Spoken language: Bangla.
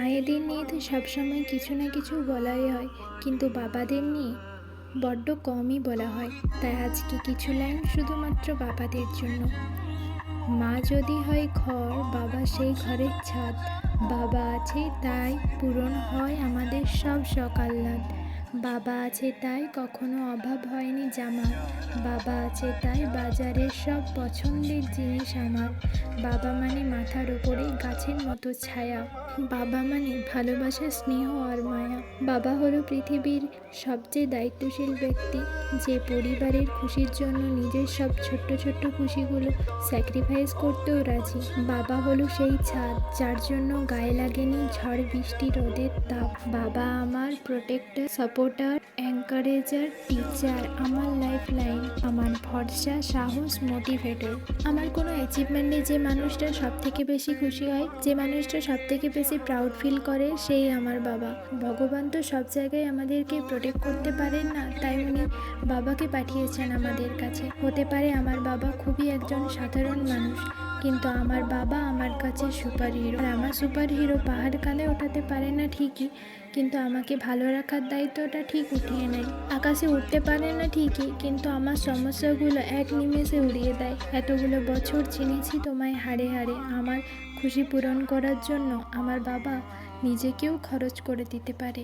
মায়েদের নিয়ে তো সবসময় কিছু না কিছু বলাই হয়, কিন্তু বাবাদের নিয়ে বড্ড কমই বলা হয়। তাই আজকে কিছু লাইন শুধুমাত্র বাবাদের জন্য। মা যদি হয় ঘর, বাবা সেই ঘরের ছাদ। বাবা আছে তাই পূরণ হয় আমাদের সব শখ আহ্লাদ। বাবা আছে তাই কখনো অভাব হয়নি জামার। বাবা আছে তাই বাজারের সব পছন্দের জিনিস আমার। বাবা মানে মাথার উপরে গাছের মতো ছায়া। বাবা মানে ভালোবাসা, স্নেহ আর মায়া। বাবা হলো পৃথিবীর সবচেয়ে দায়িত্বশীল ব্যক্তি, যে পরিবারের খুশির জন্য নিজের সব ছোট্ট ছোট্ট খুশিগুলো স্যাক্রিফাইস করতেও রাজি। বাবা হলো সেই ছাদ যার জন্য গায়ে লাগেনি ঝড় বৃষ্টি রোদের তাপ। বাবা আমার প্রোটেক্টর, সাপোর্টার, এনকারেজার, টিচার, আমার লাইফ লাইন, আমার ভরসা, সাহস, মোটিভেটর। আমার কোনো অ্যাচিভমেন্টে যে মানুষটা সব থেকে বেশি খুশি হয়, যে মানুষটা সব থেকে বেশি প্রাউড ফিল করে, সেই আমার বাবা। ভগবান তো সব জায়গায় আমাদেরকে প্রোটেক্ট করতে পারেন না, তাই উনি বাবাকে পাঠিয়েছেন আমাদের কাছে। হতে পারে আমার বাবা খুবই একজন সাধারণ মানুষ, কিন্তু আমার বাবা আমার কাছে সুপার হিরো। আর আমার সুপার হিরো পাহাড় কালে ওঠাতে পারে না ঠিকই, কিন্তু আমাকে ভালো রাখার দায়িত্বটা ঠিক উঠিয়ে নেয়। আকাশে উঠতে পারে না ঠিকই, কিন্তু আমার সমস্যাগুলো এক নিমেষে উড়িয়ে দেয়। এতগুলো বছর চিনেছি তোমায় হাড়ে হাড়ে। আমার খুশি পূরণ করার জন্য আমার বাবা নিজেকেও খরচ করে দিতে পারে।